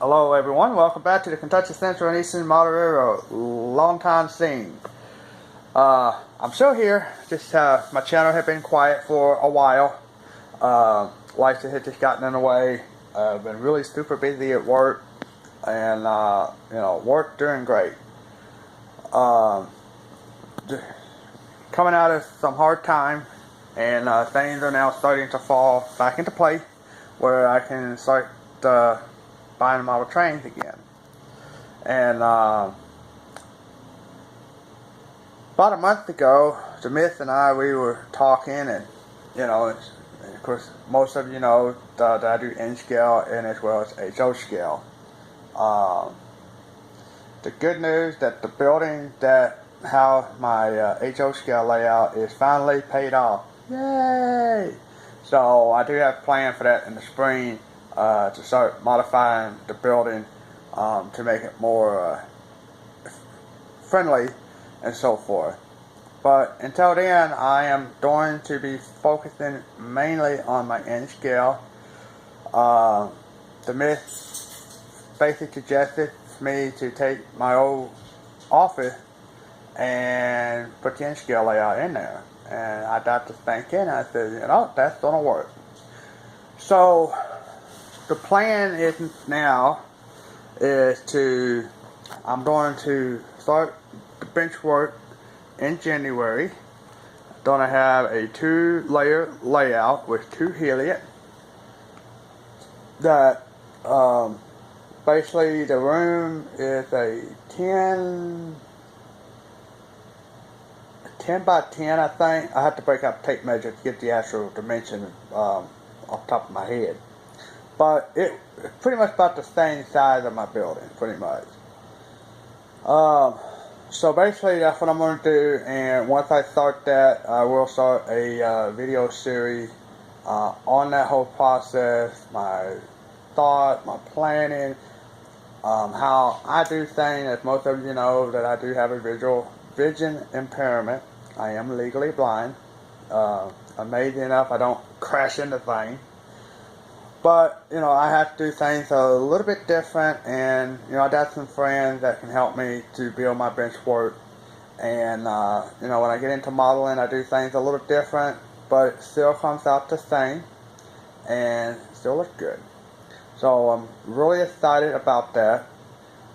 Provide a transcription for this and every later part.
Hello everyone, welcome back to the Kentucky Central and Eastern Moderate long time seen. I'm still here, just my channel had been quiet for a while. Life had just gotten in the way. I've been really super busy at work and work doing great. Coming out of some hard time, and things are now starting to fall back into place where I can start buying model trains again. And about a month ago, Smith and I, we were talking, and of course most of you know that I do N scale and as well as HO scale. The good news that the building that how my HO scale layout is finally paid off. Yay! So I do have a plan for that in the spring to start modifying the building to make it more friendly and so forth. But until then, I am going to be focusing mainly on my N scale. The Myth basically suggested me to take my old office and put the N scale layout in there. And I got to thinking, and I said, that's gonna work. So the plan is now I'm going to start the bench work in January. I'm going to have a 2-layer layout with 2 heliot. That basically the room is a 10 by 10, I think. I have to break out tape measure to get the actual dimension off the top of my head. But it's pretty much about the same size of my building, pretty much. So basically that's what I'm going to do, and once I start that, I will start a video series on that whole process, my thought, my planning, how I do things. As most of you know, that I do have a vision impairment. I am legally blind. Amazing enough, I don't crash into things. But, I have to do things a little bit different, and, I got some friends that can help me to build my bench work. And, when I get into modeling, I do things a little different, but it still comes out the same, and still looks good. So, I'm really excited about that.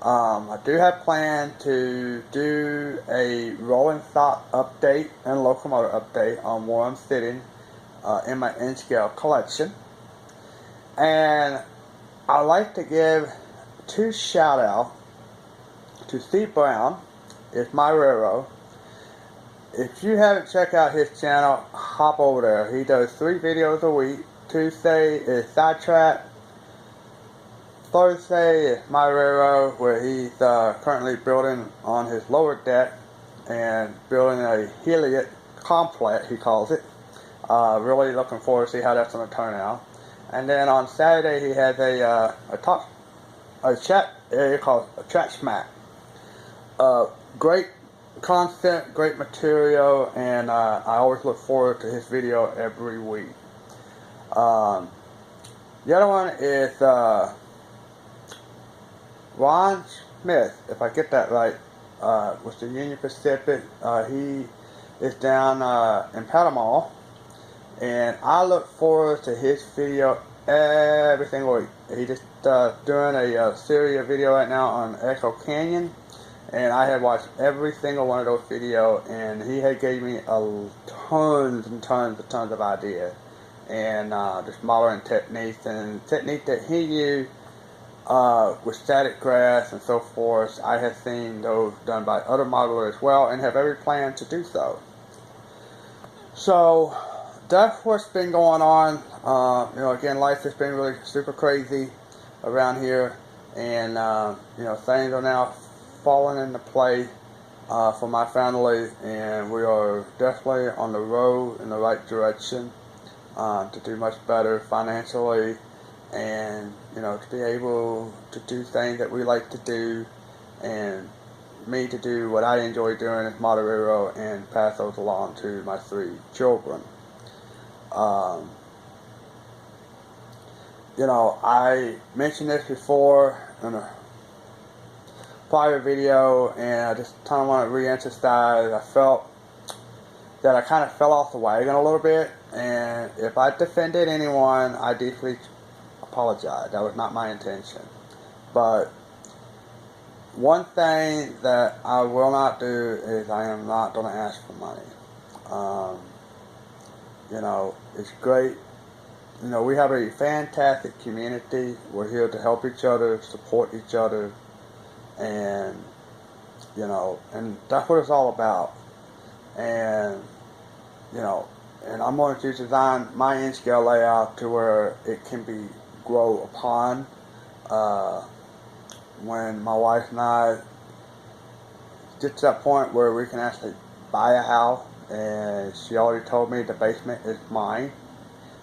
I do have planned to do a rolling stock update and locomotive update on where I'm sitting in my N-scale collection. And I'd like to give 2 shout-outs to Steve Brown. It's my railroad. If you haven't checked out his channel, hop over there. He does 3 videos a week. Tuesday is Sidetrack. Thursday is my railroad, where he's currently building on his lower deck and building a heliot complex, he calls it. Really looking forward to see how that's going to turn out. And then on Saturday he has a chat area called a Chat Smack. Great content, great material, and I always look forward to his video every week. The other one is Ron Smith, if I get that right, with the Union Pacific. He is down in Panama. And I look forward to his video every single week. He just doing a series of video right now on Echo Canyon, and I have watched every single one of those videos, and he had gave me tons of ideas, and just modeling techniques and techniques that he used with static graphs and so forth. I have seen those done by other modelers as well, and have every plan to do so. So that's what's been going on. Again, life has been really super crazy around here, and things are now falling into play for my family, and we are definitely on the road in the right direction to do much better financially, and to be able to do things that we like to do, and me to do what I enjoy doing as Moderero, and pass those along to my 3 children. you know, I mentioned this before in a prior video, and I just kind of want to re-emphasize. I felt that I kind of fell off the wagon a little bit, and if I defended anyone, I deeply apologize. That was not my intention. But one thing that I will not do is I am not going to ask for money. You know, it's great. You know, we have a fantastic community. We're here to help each other, support each other, and, you know, and that's what it's all about. And, you know, and I'm going to design my N-scale layout to where it can be grow upon. When my wife and I get to that point where we can actually buy a house, and she already told me the basement is mine.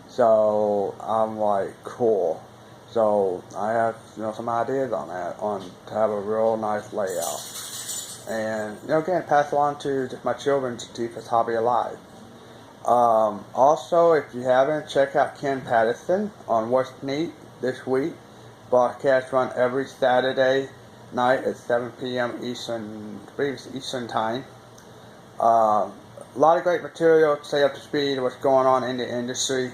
So I'm like, cool. So I have, you know, some ideas on that, to have a real nice layout, and, you know, again, pass along to just my children to keep this hobby alive. Also, if you haven't, check out Ken Patterson on What's Neat this week. Broadcasts run every Saturday night at 7 p.m. Eastern time. A lot of great material to stay up to speed of what's going on in the industry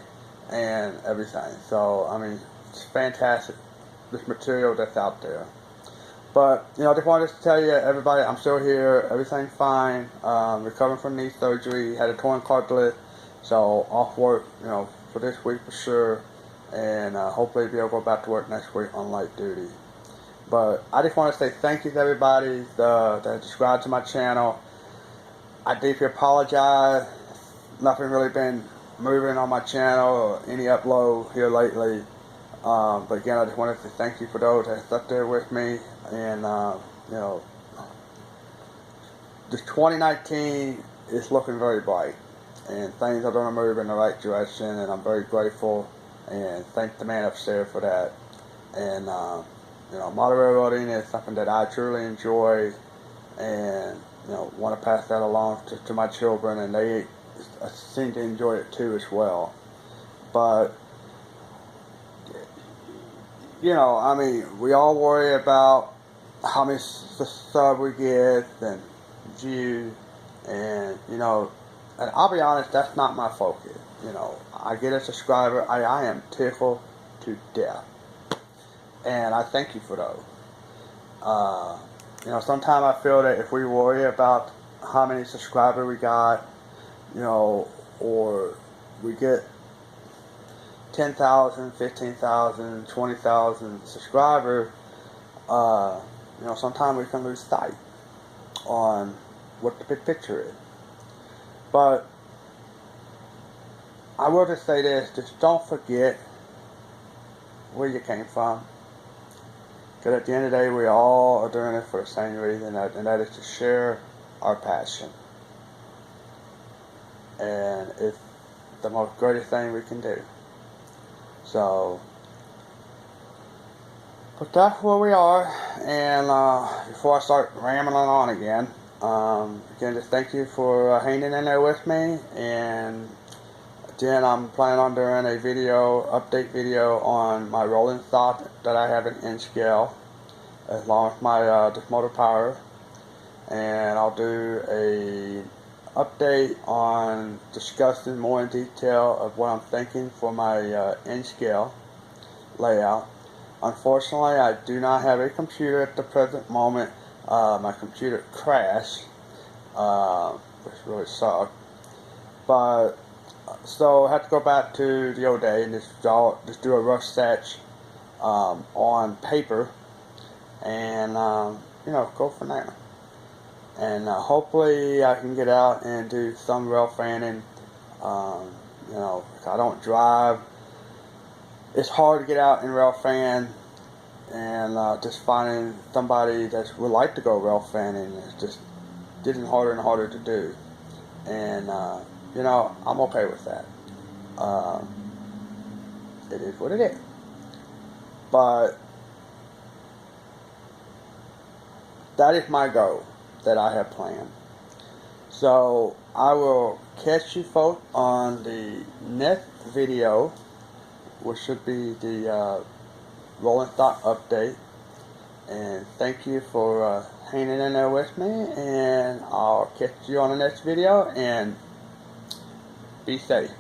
and everything. So, I mean, it's fantastic, this material that's out there. But, you know, I just wanted to tell you, everybody, I'm still here. Everything's fine. Recovering from knee surgery. Had a torn cartilage. So, off work, you know, for this week for sure. And hopefully be able to go back to work next week on light duty. But I just want to say thank you to everybody that subscribed to my channel. I deeply apologize. Nothing really been moving on my channel or any upload here lately. But again, I just wanted to thank you for those that stuck there with me. And, you know, this 2019 is looking very bright. And things are going to move in the right direction. And I'm very grateful. And thank the man upstairs for that. And, you know, model railroading is something that I truly enjoy. And, you know, want to pass that along to my children. And they seem to enjoy it too as well. But, you know, I mean, we all worry about how many subs we get and views. And, you know, and I'll be honest, that's not my focus. You know, I get a subscriber, I am tickled to death. And I thank you for those. You know, sometimes I feel that if we worry about how many subscribers we got, you know, or we get 10,000, 15,000, 20,000 subscribers, you know, sometimes we can lose sight on what the big picture is. But I will just say this, just don't forget where you came from. Because at the end of the day, we all are doing it for the same reason, and that is to share our passion. And it's the most greatest thing we can do. So, but that's where we are. And before I start rambling on again, again, just thank you for hanging in there with me. And again, I'm planning on doing a update video on my rolling stock that I have in N-scale, as long as my this motor power. And I'll do a update on discussing more in detail of what I'm thinking for my N-scale layout. Unfortunately, I do not have a computer at the present moment. My computer crashed, which really sucked. But so I have to go back to the old day and just do a rough sketch on paper, and you know, go from there. And hopefully I can get out and do some rail fanning. You know, I don't drive. It's hard to get out and rail fan, and just finding somebody that would like to go rail fanning is just getting harder and harder to do. And you know, I'm okay with that. It is what it is. But that is my goal that I have planned. So I will catch you folks on the next video, which should be the rolling stock update. And thank you for hanging in there with me, and I'll catch you on the next video, and be safe.